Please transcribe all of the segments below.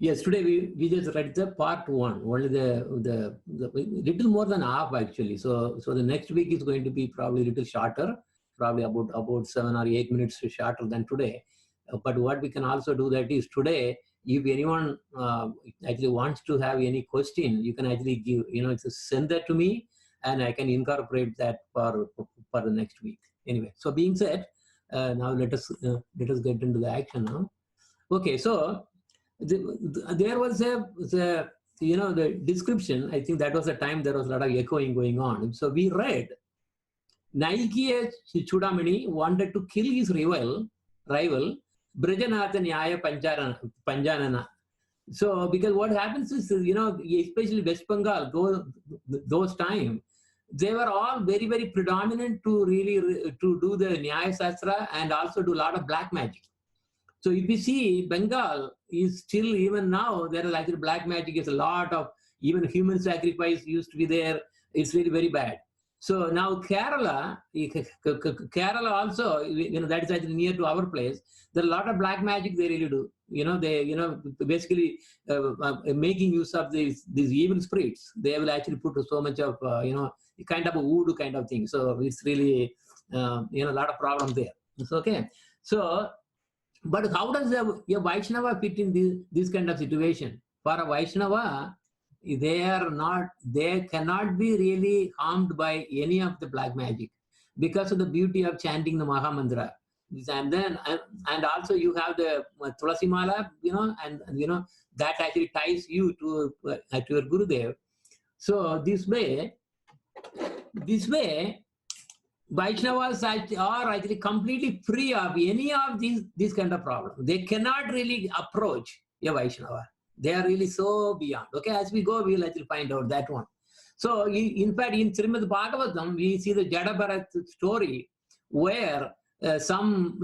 Yes, today we just read the part one, only the little more than half actually. So the next week is going to be probably a little shorter, probably about 7 or 8 minutes shorter than today. But what we can also do that is today, if anyone actually wants to have any question, you can actually give, send that to me, and I can incorporate that for the next week. Anyway, so being said, now let us get into the action now. Okay, so there was the description. I think that was a time there was a lot of echoing going on. So we read Naikiya Chudamani wanted to kill his rival Brajanatha Nyaya Panjanana. So because what happens is, especially West Bengal, those time, they were all very, very predominant to do the Nyaya Sastra and also do a lot of black magic. So if you see, Bengal is still, even now, there is actually black magic. Is a lot of, even human sacrifice used to be there. It's really very bad. So now Kerala also, that is actually near to our place. There are a lot of black magic they really do. They, basically making use of these evil spirits. They will actually put so much of, kind of a voodoo kind of thing. So it's really, a lot of problem there. It's okay. So, but how does a Vaishnava fit in this kind of situation? For a Vaishnava, they cannot be really harmed by any of the black magic because of the beauty of chanting the Mahamantra. And also you have the Tulasi Mala, and that actually ties you to your Gurudev. So this way, Vaishnavas are actually completely free of any of these kind of problems. They cannot really approach a Vaishnava. They are really so beyond. Okay, as we go, we'll actually find out that one. So, in fact, in Srimad Bhagavatam, we see the Jada Bharat story where some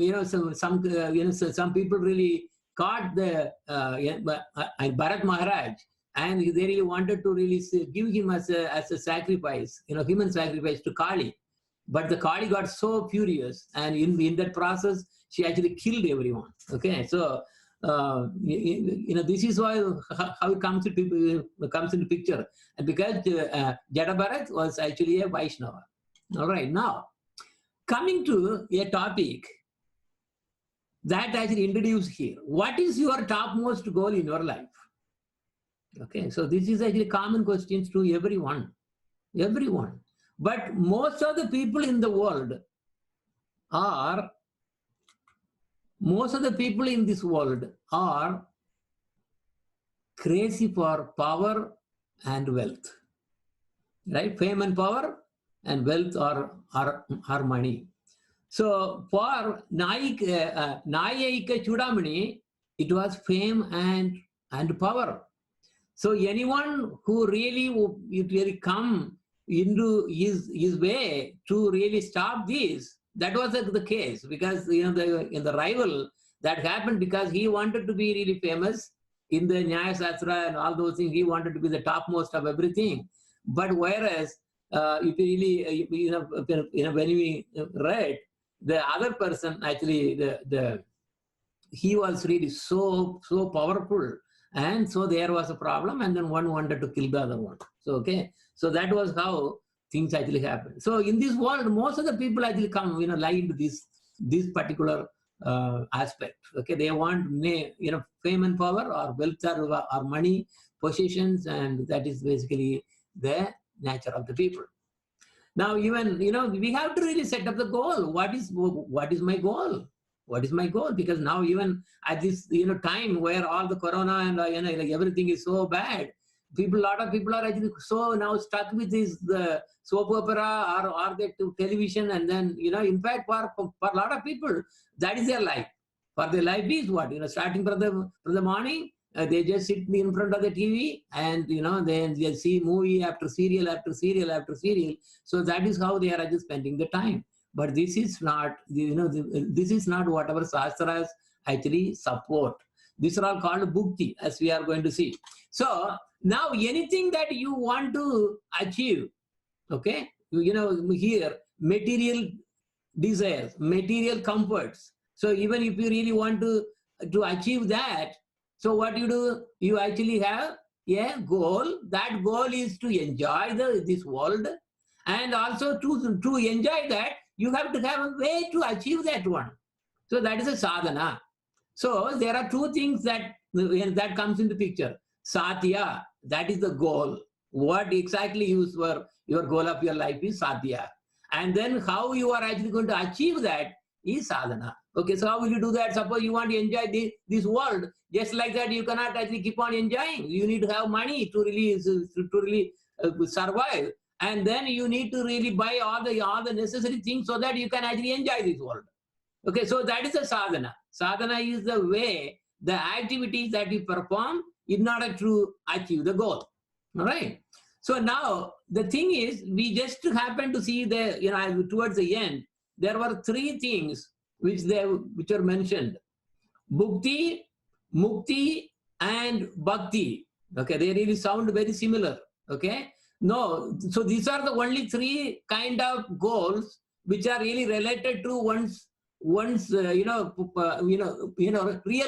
people really caught the Bharat Maharaj, and they really wanted to really give him as a sacrifice, human sacrifice to Kali. But the Kali got so furious, and in that process, she actually killed everyone. Okay, so this is why how it comes into picture, and because Jada Bharat was actually a Vaishnava. All right, now coming to a topic that actually introduced here. What is your topmost goal in your life? Okay, so this is actually common questions to everyone. But most of the people in the world in this world are crazy for power and wealth, right? Fame and power and wealth are money. So for Nyaya Chudamani, it was fame and power. So anyone who really come into his way to really stop this, that was the case, because in the rival that happened because he wanted to be really famous in the Nyaya Sastra and all those things. He wanted to be the topmost of everything. But whereas if you really when we read, the other person actually he was really so powerful. And so there was a problem, and then one wanted to kill the other one. So, okay. So that was how things actually happened. So in this world, most of the people actually come, lie into this particular aspect. Okay. They want, fame and power or wealth or money, possessions, and that is basically the nature of the people. Now, even, we have to really set up the goal. What is my goal? What is my goal? Because now even at this time where all the corona and everything is so bad, a lot of people are actually so now stuck with the soap opera or the television, and then in fact for a lot of people that is their life. For their life is what starting from the morning, they just sit in front of the TV and then they see movie after serial after serial after serial. So that is how they are just spending the time. But this is not, this is not what our Shastras actually support. These are all called bhukti, as we are going to see. So now anything that you want to achieve, okay, here, material desires, material comforts. So even if you really want to achieve that, So what you do, you actually have a goal. That goal is to enjoy this world, and also to enjoy that, you have to have a way to achieve that one. So that is a sadhana. So there are two things that comes into picture. Satya, that is the goal. What exactly your goal of your life is Satya. And then how you are actually going to achieve that is sadhana. Okay, so how will you do that? Suppose you want to enjoy this world, just like that, you cannot actually keep on enjoying. You need to have money to really survive, and then you need to really buy all the necessary things so that you can actually enjoy this world. Okay, so that is a sadhana. Sadhana is the way, the activities that we perform in order to achieve the goal. All right. So now the thing is, we just happen to see towards the end, there were three things which are mentioned: bhukti, mukti, and bhakti. Okay, they really sound very similar. Okay, no, so these are the only three kind of goals which are really related to one's real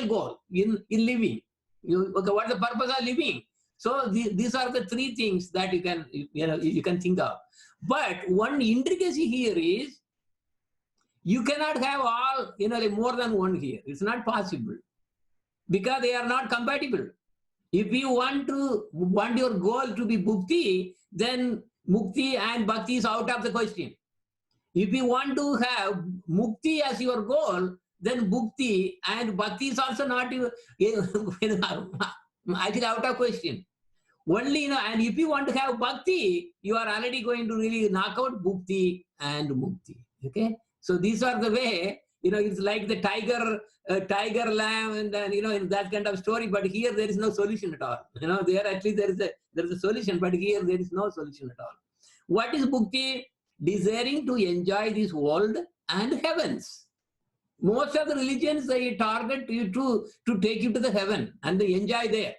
goal in living. Okay, what the purpose of living? So these are the three things that you can think of. But one intricacy here is, you cannot have all, more than one here. It's not possible, because they are not compatible. If you want your goal to be bhukti, then mukti and bhakti is out of the question. If you want to have mukti as your goal, then bhukti and bhakti is also not actually out of question. Only, and if you want to have bhakti, you are already going to really knock out bhukti and mukti. Okay, so these are the way. It's like the tiger lamb, and then in that kind of story. But here there is no solution at all. There actually there is a solution, but here there is no solution at all. What is bhukti? Desiring to enjoy this world and heavens. Most of the religions, they target you to take you to the heaven and they enjoy there.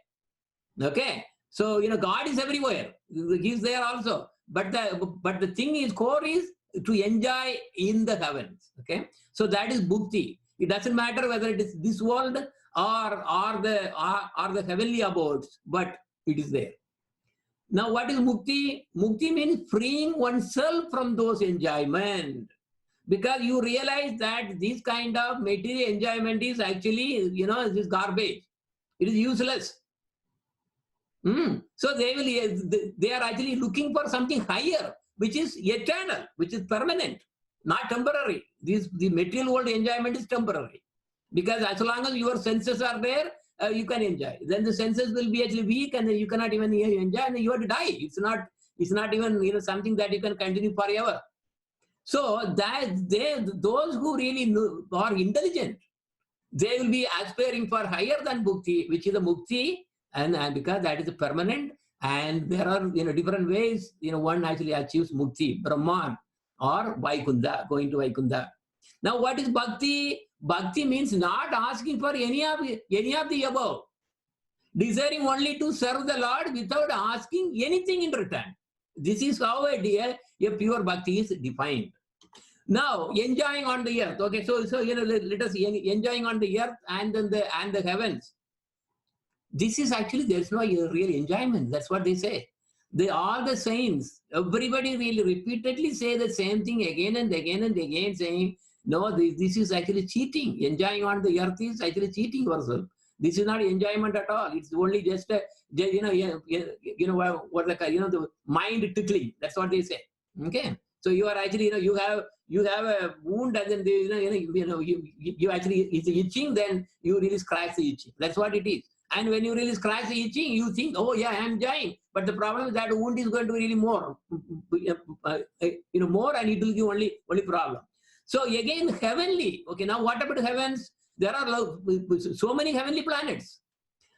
Okay, so God is everywhere. He is there also. But the thing is, core is to enjoy in the heavens. Okay, so that is bhukti. It doesn't matter whether it is this world or the heavenly abodes, but it is there. Now, what is mukti? Mukti means freeing oneself from those enjoyment, because you realize that this kind of material enjoyment is actually, this garbage. It is useless. So they are actually looking for something higher, which is eternal, which is permanent, not temporary. The material world enjoyment is temporary, because as long as your senses are there, you can enjoy. Then the senses will be actually weak, and then you cannot even enjoy, and you have to die. It's not even something that you can continue forever. So that those who really are intelligent, they will be aspiring for higher than bhukti, which is a mukti, and because that is a permanent, and there are different ways one actually achieves mukti, Brahman or Vaikunta, going to Vaikunta. Now, what is bhakti? Bhakti means not asking for any of the above, desiring only to serve the Lord without asking anything in return. This is how a pure bhakti is defined. Now, enjoying on the earth. Okay, so let us see, enjoying on the earth and then the heavens. This is actually, there's no real enjoyment. That's what they say. All the saints, everybody really repeatedly say the same thing again and again and again, saying, no, this is actually cheating. Enjoying on the earth is actually cheating yourself. This is not enjoyment at all. It's only just the mind tickling. That's what they say. Okay, so you are actually you have a wound, and then you actually, it's itching. Then you really scratch the itching. That's what it is. And when you really scratch the itching, you think, oh yeah, I'm enjoying. But the problem is that wound is going to really more, more, and it will give only problem. So again, heavenly. Okay, now what about heavens? There are so many heavenly planets,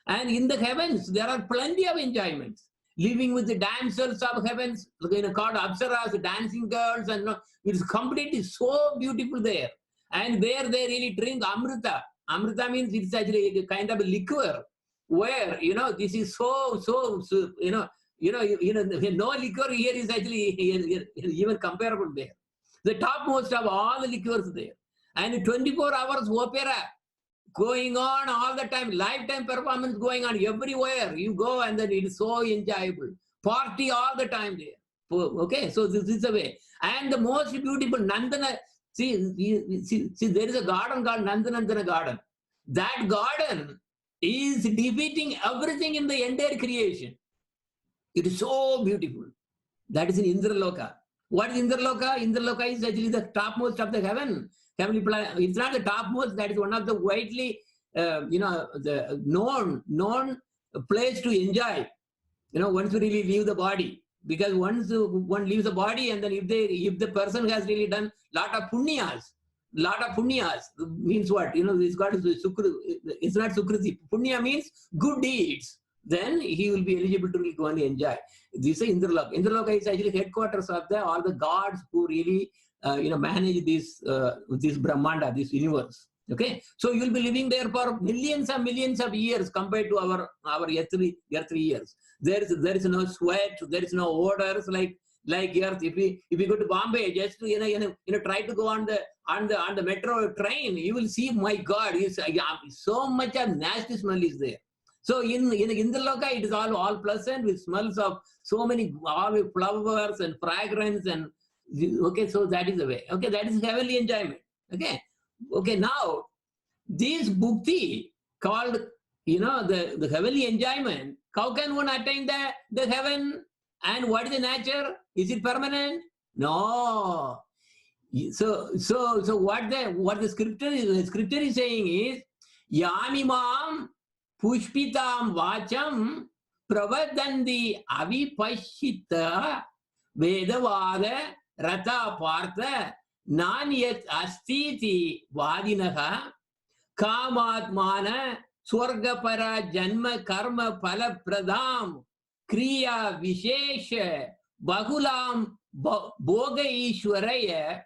and in the heavens there are plenty of enjoyments. Living with the damsels of heavens, called Apsaras, dancing girls, and it's completely so beautiful there. And there they really drink Amrita. Amrita means it's actually a kind of a liquor, where this is so no liquor here is actually even comparable there. The topmost of all the liquors there, and 24 hours opera. going on all the time, lifetime performance going on everywhere you go, and then it is so enjoyable. Party all the time there. Okay, so this is the way. And the most beautiful Nandana, see, there is a garden called Nandanandana garden. That garden is defeating everything in the entire creation. It is so beautiful. That is in Indraloka. What is Indraloka? Indraloka is actually the topmost of the heavenly planet. It's not the topmost. That is one of the widely, the known place to enjoy. Once you really leave the body, because once one leaves the body, and then if the person has really done lot of punyas means what? It's got sukru. It's not sukriti. Punya means good deeds. Then he will be eligible to really go and enjoy. This is Indraloka. Indraloka is actually headquarters of all the gods who really manage this Brahmanda, this universe. Okay, so you will be living there for millions and millions of years compared to our earthly years. There is no sweat, there is no odors like earth. If we go to Bombay, just to try to go on the metro train, you will see, my God, so much of nasty smell is there. So in Indraloka, it is all pleasant with smells of so many flowers and fragrance, and okay, so that is the way. Okay, that is heavenly enjoyment. Okay, now this bhukti called the heavenly enjoyment. How can one attain the heaven? And what is the nature? Is it permanent? No. So what the scripture is saying is, Yamimam pushpitam vacham pravadandi avipashita vedavada rata partha nanyat astiti vadinaha kamatmana swargapara janma karma phala pradam kriya vishesha bahulam bhoga ishwaraya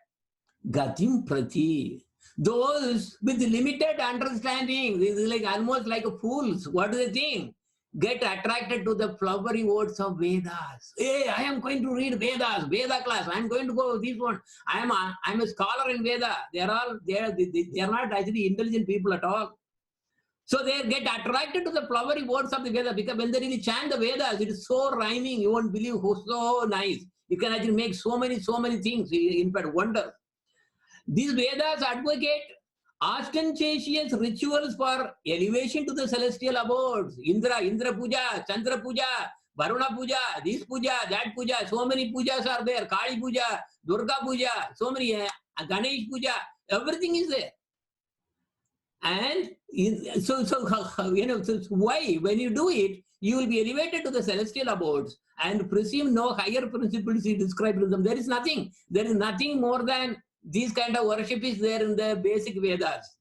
gatim prati. Those with limited understanding, this is like almost like fools. What do they think? Get attracted to the flowery words of Vedas. Hey, I am going to read Vedas, Veda class. I am going to go this one. I am a scholar in Veda. They are not actually intelligent people at all. So they get attracted to the flowery words of the Veda, because when they really chant the Vedas, it is so rhyming. You won't believe how so nice. You can actually make so many things. In fact, wonder. These Vedas advocate ostentatious rituals for elevation to the celestial abodes. Indra puja, Chandra puja, Varuna puja, this puja, that puja. So many pujas are there. Kali puja, Durga puja, so many, Ganesh puja. Everything is there. And so why, when you do it, you will be elevated to the celestial abodes and presume no higher principles is described to them. There is nothing more than these kind of worship is there in the basic Vedas.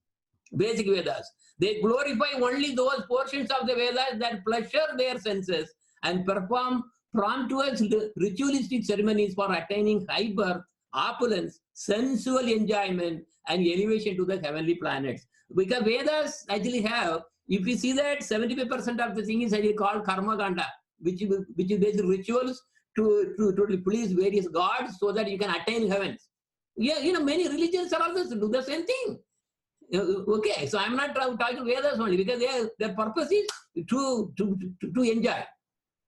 They glorify only those portions of the Vedas that pleasure their senses and perform promptuous ritualistic ceremonies for attaining high birth, opulence, sensual enjoyment, and elevation to the heavenly planets. Because Vedas actually have, if you see that 75% of the thing is actually called karma kanda, which is basically rituals to please various gods so that you can attain heavens. Yeah, many religions are also do the same thing. Okay, so I'm not talking Vedas only, because their purpose is to enjoy.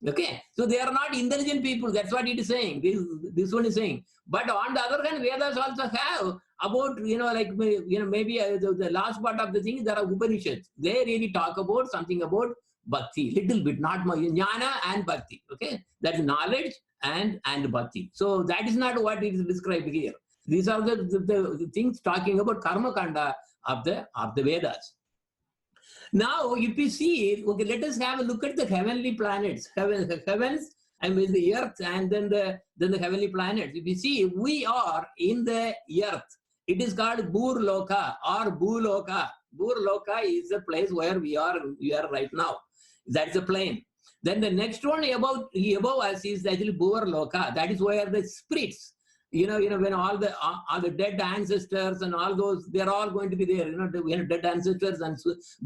Okay, so they are not intelligent people. That's what it is saying. This one is saying. But on the other hand, Vedas also have about maybe the last part of the thing. There are Upanishads. They really talk about something about bhakti, little bit, not much, jnana and bhakti. Okay, that is knowledge and bhakti. So that is not what it is described here. These are the things talking about karma kanda of the Vedas. Now, if you see, okay, let us have a look at the heavenly planets, heavens, and with the earth, and then the heavenly planets. If you see, we are in the earth. It is called Burloka or Bhuloka. Burloka is the place where we are right now. That's the plane. Then the next one above us is actually Bhuvarloka. That is where the spirits, when all the dead ancestors and all those, they're all going to be there. Dead ancestors and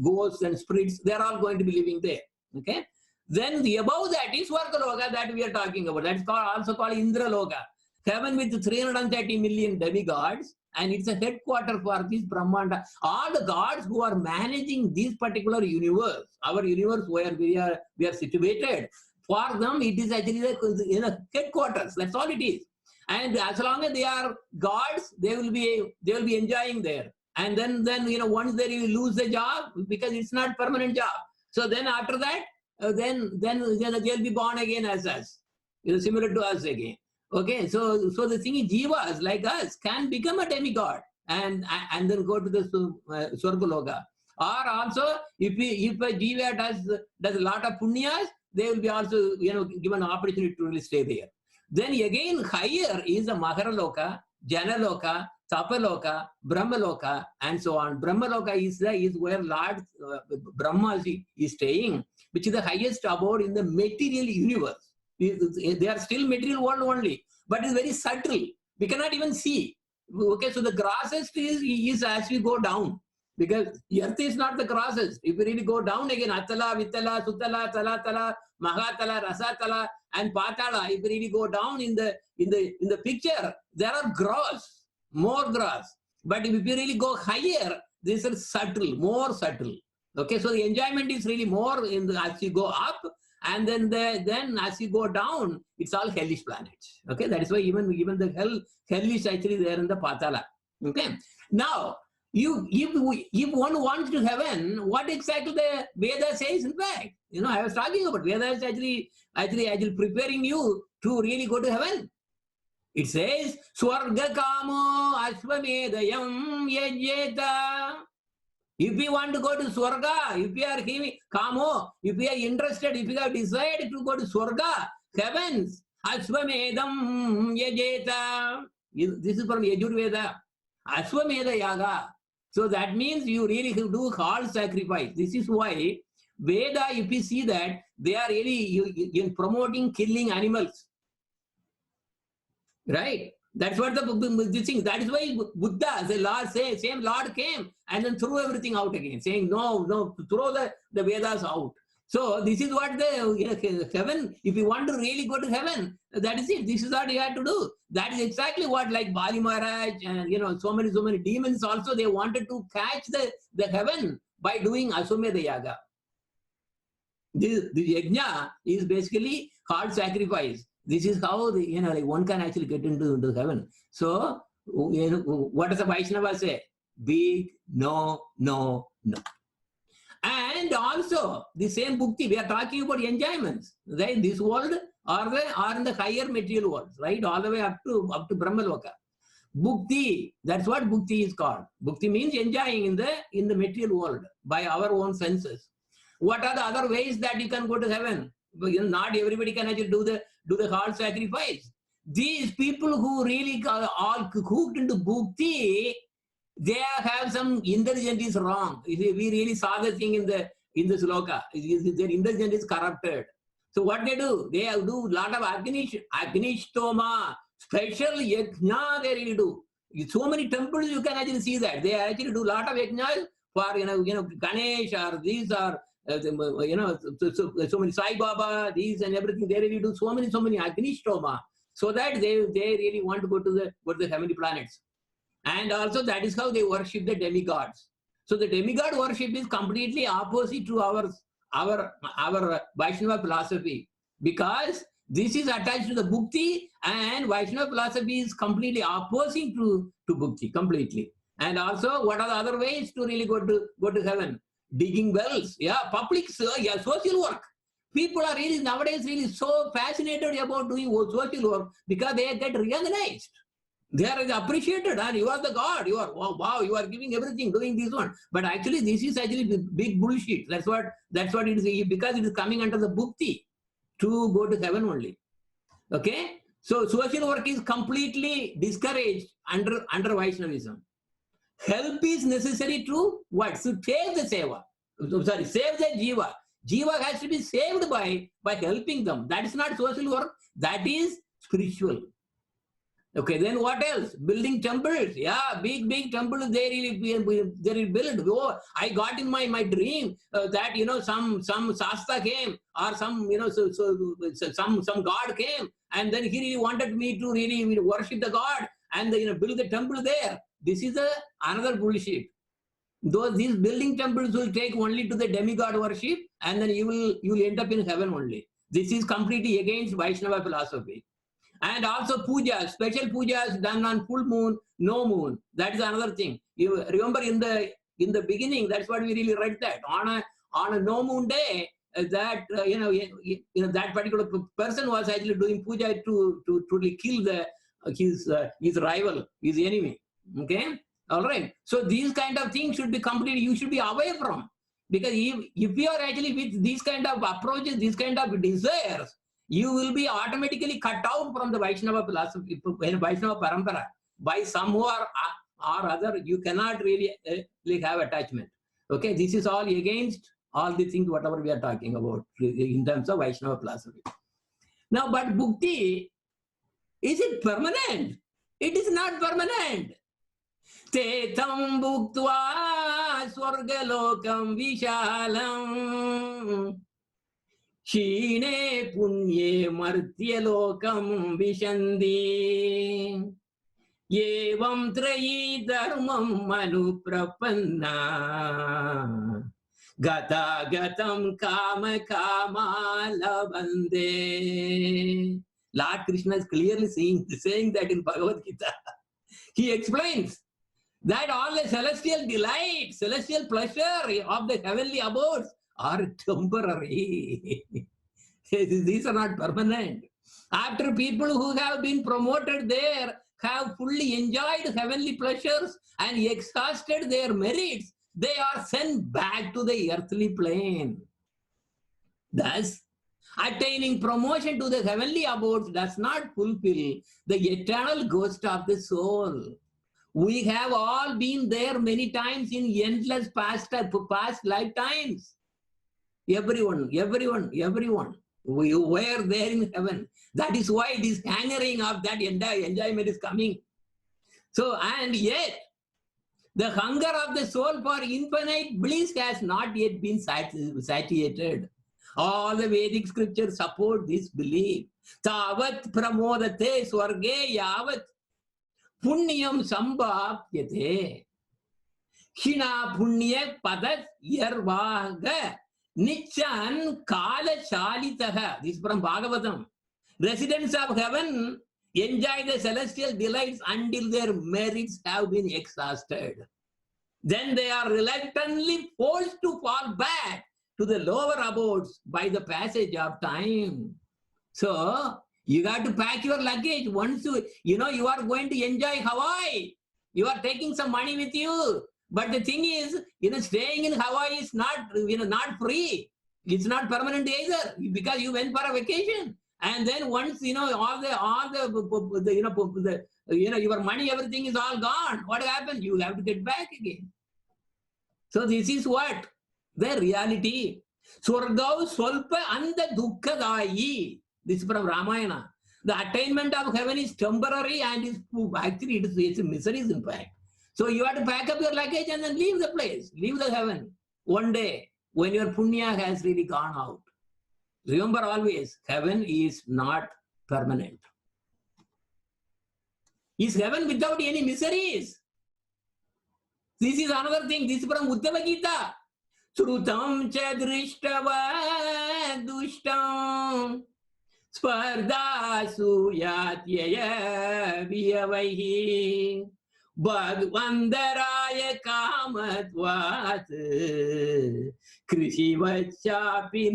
ghosts and spirits, they're all going to be living there. Okay. Then the above that is Swargaloka that we are talking about. That's also called Indraloka. Heaven with 330 million demigods and it's a headquarter for this Brahmanda. All the gods who are managing this particular universe, our universe where we are situated, for them it is actually the headquarters. That's all it is. And as long as they are gods, they will be enjoying there. And then once they lose the job, because it's not permanent job. So then after that, then they'll be born again as us, similar to us again. Okay, so the thing is, jivas like us can become a demigod and then go to the Swargaloka. Or also, if a jiva does a lot of punyas, they will be also given an opportunity to really stay there. Then again, higher is the Maharaloka, Janaloka, Tapaloka, Brahmaloka, and so on. Brahmaloka is where Lord Brahma is staying, which is the highest abode in the material universe. They are still material world only, but it's very subtle. We cannot even see. Okay, so the grossest is as we go down, because earth is not the grossest. If we really go down again, Atala, Vitala, Sutala, Talatala, Mahatala, Rasatala, and Patala, if we really go down in the picture, there are gross, more gross. But if you really go higher, this is subtle, more subtle. Okay, so the enjoyment is really more as you go up, and then as you go down, it's all hellish planets. Okay, that is why even the hell is actually there in the Patala. Okay, now if one wants to heaven, what exactly the Veda says? In fact, I was talking about Veda is actually preparing you to really go to heaven. It says, Swarga Kamo Ashvamedayam Yajeta. If you want to go to Swarga, if you are Kamo, if you are interested, if you have decided to go to Swarga, heavens, Ashvamedam Yajeta. This is from Yajurveda. Ashvamedha Yaga. So that means you really do hard sacrifice. This is why Veda, if you see that, they are really promoting killing animals. Right? That's what the thing. That is why Buddha, the Lord says, same Lord came and then threw everything out again, saying, no, throw the Vedas out. So this is what the heaven, if you want to really go to heaven, that is it. This is what you have to do. That is exactly what, like Bali Maharaj and so many demons also, they wanted to catch the heaven by doing Aswamedha Yaga. The yajna is basically hard sacrifice. This is how one can actually get into heaven. So what does the Vaishnava say? Big no. And also the same bhukti, we are talking about enjoyments, right? This world are in the higher material worlds, right? All the way up to Brahmaloka. Bhukti, that's what bhukti is called. Bhukti means enjoying in the material world by our own senses. What are the other ways that you can go to heaven? Not everybody can actually do the hard sacrifice. These people who really are all hooked into bhukti, they have some intelligence is wrong. We really saw the thing in the sloka. Their intelligence is corrupted. So what they do? They do a lot of agnishtoma, special yajna they really do. So many temples you can actually see that. They actually do a lot of yajnas for Ganesh or these are so many Sai Baba, these and everything. They really do so many agnishtoma, so that they really want to go to the heavenly planets. And also that is how they worship the demigods. So the demigod worship is completely opposite to our Vaishnava philosophy, because this is attached to the bhukti, and Vaishnava philosophy is completely opposite to bhukti, completely. And also, what are the other ways to really go to heaven? Digging wells, public, social work. People are really nowadays really so fascinated about doing social work because they get recognized. They are appreciated, and you are the God. You are, wow, you are giving everything, doing this one. But actually, this is actually big bullshit. That's what it is, because it is coming under the bhukti to go to heaven only. Okay? So social work is completely discouraged under Vaishnavism. Help is necessary to what? To save the seva. Save the jiva. Jiva has to be saved by helping them. That is not social work. That is spiritual. Okay, then what else? Building temples. Yeah, big temples they really build. Oh, I got in my dream that some Shasta came, or some God came, and then he really wanted me to really worship the God and build the temple there. this is another bullshit. These building temples will take only to the demigod worship, and then you will end up in heaven only. This is completely against Vaishnava philosophy. And also pujas, special pujas done on full moon, no moon. That is another thing. You remember in the beginning, that's what we really read, that on a no moon day, that that particular person was actually doing puja to truly kill his rival, his enemy. Okay, all right. So these kind of things should be completely, you should be away from, because if you are actually with these kind of approaches, these kind of desires, you will be automatically cut out from the Vaishnava philosophy, Vaishnava parampara, by some who are or other. You cannot really have attachment. Okay, this is all against all the things whatever we are talking about in terms of Vaishnava philosophy. Now, but bhukti, is it permanent? It is not permanent. Te tam bhuktva swargalokam vishalam Shine punye martyalokam vishandi Yevam trayi dharmam manuprapanna Gata gatam kama kama labande. Lord Krishna is clearly saying that in Bhagavad Gita. He explains that all the celestial delight, celestial pleasure of the heavenly abodes are temporary. These are not permanent. After people who have been promoted there have fully enjoyed heavenly pleasures and exhausted their merits, they are sent back to the earthly plane. Thus, attaining promotion to the heavenly abodes does not fulfill the eternal ghost of the soul. We have all been there many times in endless past lifetimes. Everyone. We were there in heaven. That is why this hangering of that enjoyment is coming. So, and yet, the hunger of the soul for infinite bliss has not yet been satiated. All the Vedic scriptures support this belief. Tavat pramodate swarge yavat punyam sambhapyate. Hina punya padat yarvaga nichan kala chalitaha. This is from Bhagavatam. Residents of heaven enjoy the celestial delights until their merits have been exhausted. Then they are reluctantly forced to fall back to the lower abodes by the passage of time. So, you got to pack your luggage. Once you are going to enjoy Hawaii, you are taking some money with you. But the thing is, staying in Hawaii is not free. It's not permanent either, because you went for a vacation. And then once, your money, everything is all gone. What happens? You have to get back again. So this is what? The reality. Swargau swalpa anda dukkadayi. This is from Ramayana. The attainment of heaven is temporary and it's miseries in fact. So you have to pack up your luggage and then leave the place, leave the heaven. One day, when your punya has really gone out. Remember always, heaven is not permanent. Is heaven without any miseries? This is another thing. This is from Uddhava Gita. Srutam cha drishtava dushtam spardhasu yatyaya viyavaihi Bhagvandaraya kamatvat krishi vachapi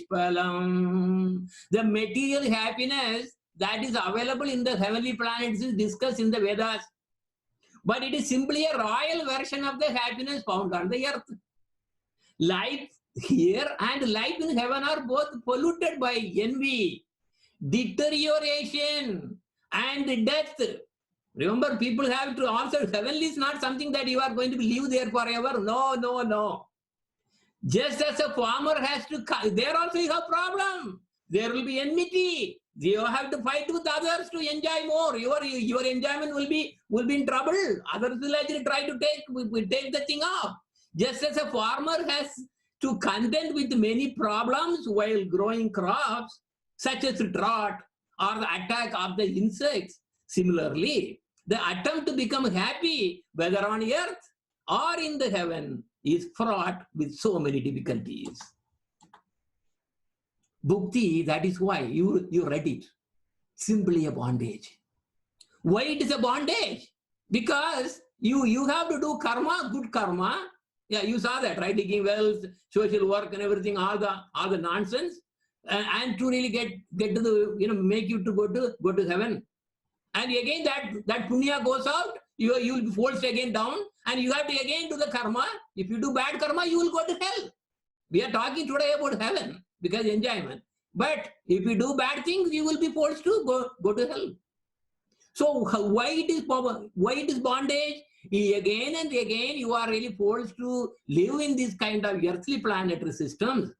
nishpalam. The material happiness that is available in the heavenly planets is discussed in the Vedas. But it is simply a royal version of the happiness found on the earth. Life here and life in heaven are both polluted by envy, deterioration, and death. Remember, people have to also, heavenly is not something that you are going to live there forever. No. Just as a farmer has to, there also is a problem. There will be enmity. You have to fight with others to enjoy more. Your enjoyment will be in trouble. Others will actually try to take the thing off. Just as a farmer has to contend with many problems while growing crops, such as drought or the attack of the insects. Similarly, the attempt to become happy, whether on earth or in the heaven, is fraught with so many difficulties. Bhukti, that is why you read it. Simply a bondage. Why it is a bondage? Because you have to do karma, good karma. Yeah, you saw that, right? Taking wealth, social work and everything, all the nonsense. And to really get to the, make you to go to heaven. And again that punya goes out, you will be forced again down, and you have to again do the karma. If you do bad karma, you will go to hell. We are talking today about heaven because enjoyment. But if you do bad things, you will be forced to go to hell. So why it is bondage? Again and again you are really forced to live in this kind of earthly planetary systems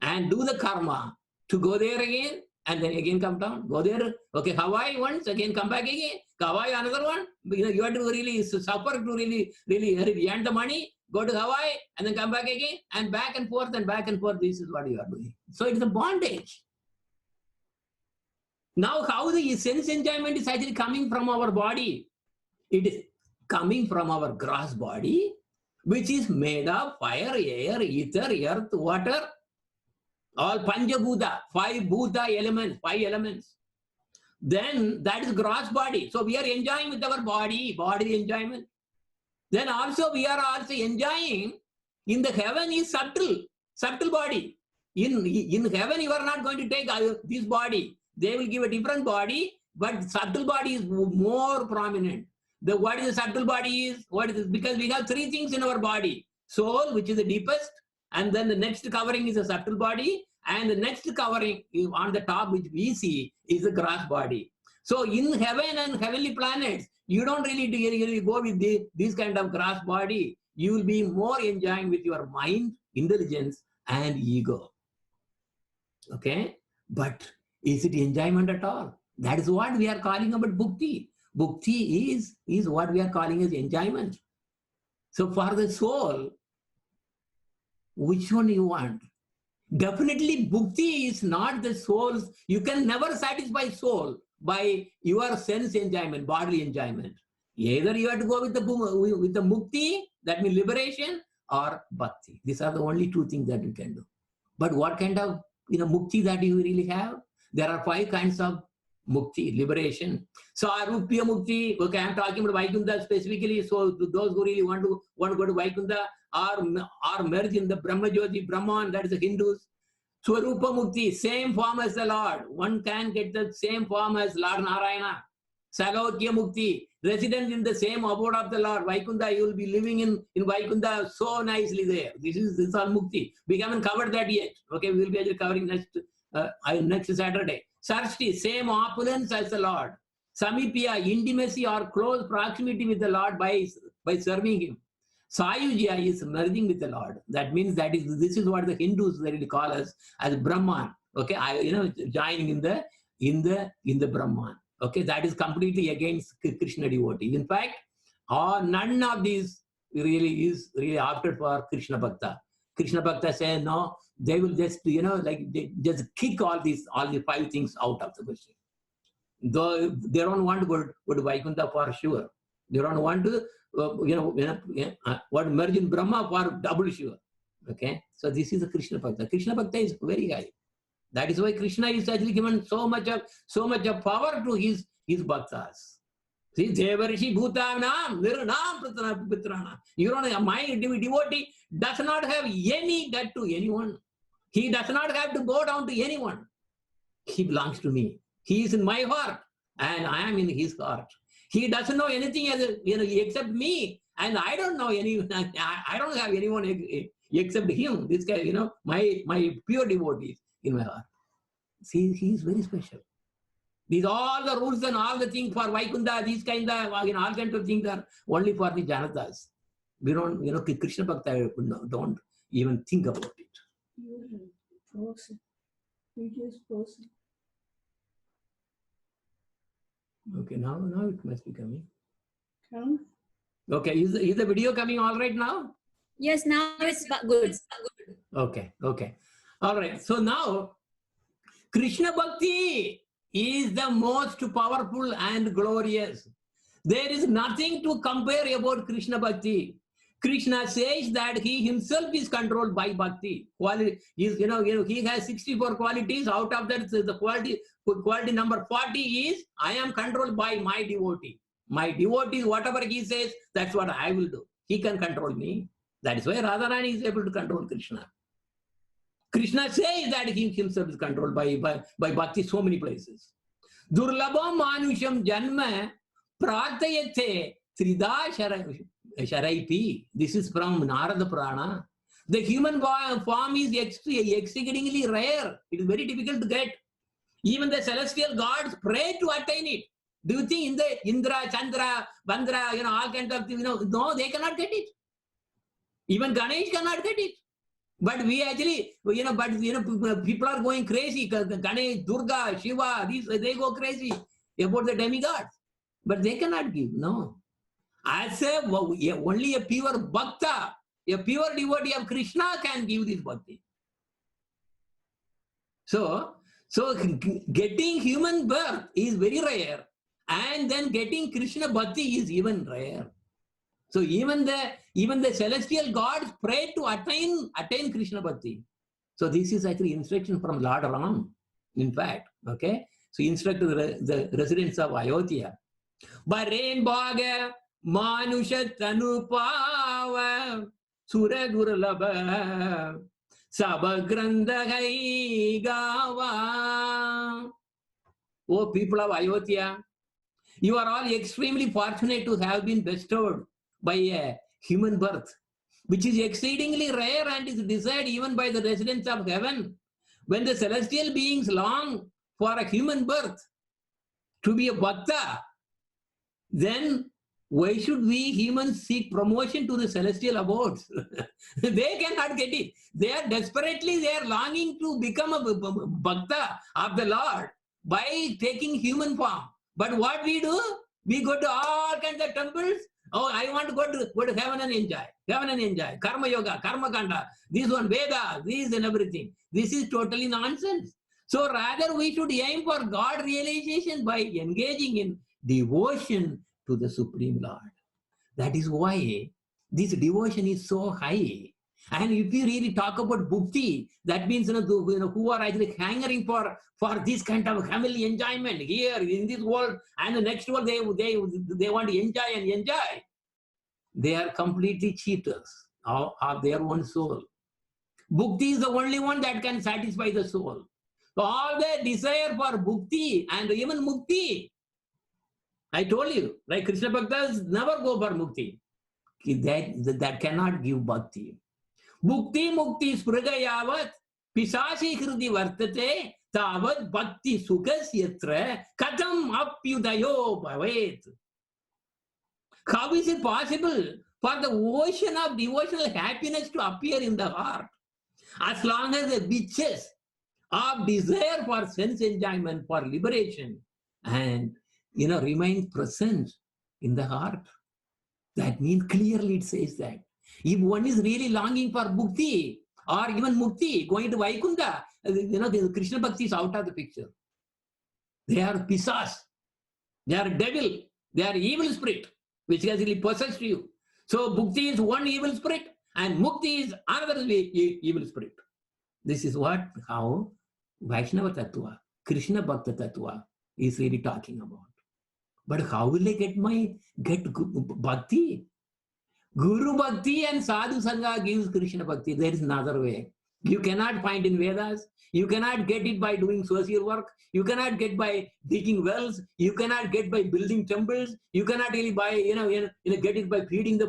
and do the karma to go there again and then again come down. Go there, okay, Hawaii once, again come back again. Hawaii another one. You have to really suffer to really earn the money. Go to Hawaii and then come back again and back and forth and back and forth. This is what you are doing. So it is a bondage. Now, how the sense enjoyment is actually coming from our body? It is coming from our gross body, which is made of fire, air, ether, earth, water, all Panjabhuta, five elements. Then that is gross body. So we are enjoying with our body enjoyment. Then also we are also enjoying in the heaven is subtle body. In heaven you are not going to take this body. They will give a different body, but subtle body is more prominent. What is the subtle body is? What is this? Because we have three things in our body. Soul, which is the deepest, and then the next covering is a subtle body, and the next covering on the top, which we see, is the gross body. So in heaven and heavenly planets, you don't really go with this kind of gross body. You will be more enjoying with your mind, intelligence, and ego. Okay? But is it enjoyment at all? That is what we are calling about bhukti. Bhukti is what we are calling as enjoyment. So for the soul, which one you want? Definitely bhukti is not the soul's. You can never satisfy soul by your sense enjoyment, bodily enjoyment. Either you have to go with the mukti, that means liberation, or bhakti. These are the only two things that you can do. But what kind of mukti that you really have? There are 5 kinds of mukti, liberation. So arupya mukti, okay, I'm talking about Vaikuntha specifically. So to those who really want to go to Vaikuntha or merge in the Brahma Jyoti, Brahman, that is the Hindus. Swarupa mukti, same form as the Lord. One can get the same form as Lord Narayana. Sagavatya mukti, resident in the same abode of the Lord. Vaikuntha, you will be living in Vaikuntha so nicely there. This is all mukti. We haven't covered that yet. Okay, we will be covering next Saturday. Sarshti, same opulence as the Lord. Samipya, intimacy or close proximity with the Lord by serving Him. Sayujya is merging with the Lord. That means this is what the Hindus really call us as Brahman. Okay, joining in the Brahman. Okay, that is completely against Krishna devotees. In fact, none of these really is opted for Krishna Bhakta. Krishna Bhakta says no, they will just they just kick all the 5 things out of the question. Though they don't want to go to Vaikuntha for sure. They don't want to merge in Brahma for double sure. Okay, so this is the Krishna Bhakta. Krishna Bhakta is very high. That is why Krishna is actually given so much of power to his bhaktas. See, Devarishi Bhutanam, Nirnam Pitrana. You know, my devotee does not have any debt to anyone. He does not have to go down to anyone. He belongs to me. He is in my heart, and I am in his heart. He doesn't know anything except me, and I don't know anyone. I don't have anyone except him. This guy, my pure devotees in my heart. See, he is very special. These all the rules and all the things for Vaikuntha, these kind of all kinds of things are only for the Janatas. We don't, Krishna Bhakta don't even think about it. Okay, now it must be coming. Okay, is the video coming all right now? Yes, now it's good. Okay. All right. So now, Krishna Bhakti is the most powerful and glorious. There is nothing to compare about Krishna Bhakti. Krishna says that he himself is controlled by Bhakti. Quality is, he has 64 qualities. Out of that, the quality number 40 is, I am controlled by my devotee. My devotee, whatever he says, that's what I will do. He can control me. That is why Radharani is able to control Krishna. Krishna says that he himself is controlled by Bhakti so many places. Durlabham manusham janma pratayate trida sharaipi. This is from Narada Purana. The human form is exceedingly rare. It is very difficult to get. Even the celestial gods pray to attain it. Do you think in the Indra, Chandra, Bandra, all kinds of things, no, they cannot get it. Even Ganesh cannot get it. But we actually, people are going crazy. Ganesh, Durga, Shiva, they go crazy about the demigods. But they cannot give, no. As only a pure bhakta, a pure devotee of Krishna can give this bhakti. So getting human birth is very rare. And then getting Krishna bhakti is even rare. So even the celestial gods pray to attain Krishna bhakti. So this is actually instruction from Lord Ram, in fact. Okay. So instruct the residents of Ayodhya. Baren bhaga manusha tanupava sura durlabha sabagrandhai gava. Oh people of Ayodhya, you are all extremely fortunate to have been bestowed by a human birth, which is exceedingly rare and is desired even by the residents of heaven. When the celestial beings long for a human birth to be a bhakta, then why should we humans seek promotion to the celestial abodes? They cannot get it. They are longing to become a bhakta of the Lord by taking human form. But what we do? We go to all kinds of temples. Oh, I want to go to heaven and enjoy. Heaven and enjoy. Karma yoga, karma kanda, this one, Veda, this and everything. This is totally nonsense. So rather we should aim for God realization by engaging in devotion to the Supreme Lord. That is why this devotion is so high. And if you really talk about bhakti, that means who are actually hungering for this kind of heavenly enjoyment here in this world and the next world, they want to enjoy. They are completely cheaters of their own soul. Bhakti is the only one that can satisfy the soul. So all the desire for bhakti and even mukti, I told you, like Krishna Bhaktas never go for mukti. That cannot give bhakti. Bhukti mukti spragayavat pisasi hridi vartate tavat bhakti sukasyatra katham apyudayo bhavet. How is it possible for the ocean of devotional happiness to appear in the heart as long as the beaches of desire for sense enjoyment, for liberation, and remain present in the heart? That means clearly it says that if one is really longing for bhakti or even mukti, going to Vaikunta, the Krishna Bhakti is out of the picture. They are pisas, they are devil, they are evil spirit, which has really possessed you. So bhakti is one evil spirit and mukti is another evil spirit. This is how Vaishnava Tattva, Krishna Bhakta Tattva is really talking about. But how will I get bhakti? Guru Bhakti and Sadhu Sangha gives Krishna Bhakti. There is another way. You cannot find in Vedas. You cannot get it by doing social work. You cannot get by digging wells. You cannot get by building temples. You cannot really get it by feeding the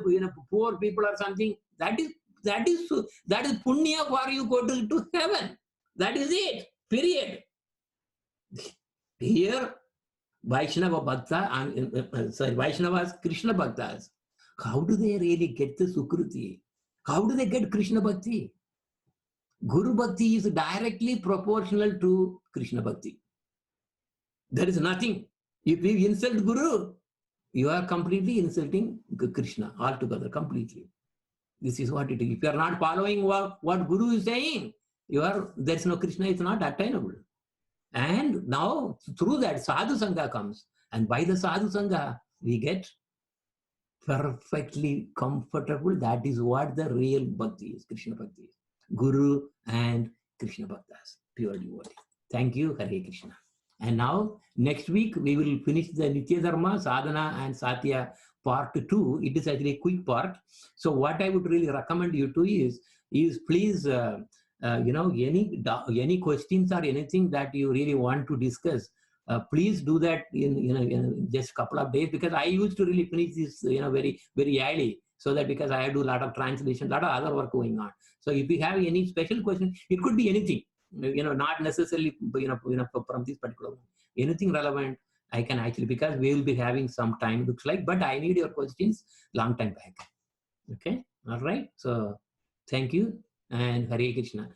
poor people or something. That is punya for you go to heaven. That is it. Period. Here, Vaishnava Bhakta, Vaishnavas, Krishna Bhaktas, how do they really get the Sukruti? How do they get Krishna Bhakti? Guru Bhakti is directly proportional to Krishna Bhakti. There is nothing. If you insult Guru, you are completely insulting Krishna altogether, completely. This is what it is. If you are not following what Guru is saying, there is no Krishna, it's not attainable. And now through that Sadhu Sangha comes, and by the Sadhu Sangha we get perfectly comfortable. That is what the real bhakti is, Krishna bhakti is. Guru and Krishna bhaktas, pure devotee. Thank you, Hare Krishna. And now, next week, we will finish the Nitya Dharma, Sadhana and Satya part 2. It is actually a quick part. So what I would really recommend you to is please, any questions or anything that you really want to discuss, please do that in just a couple of days, because I used to really finish this very very early, so that because I do a lot of translation, a lot of other work going on. So if you have any special question, it could be anything, not necessarily from this particular one, anything relevant. I can actually, because we will be having some time, looks like, but I need your questions long time back. Okay, all right. So thank you and Hare Krishna.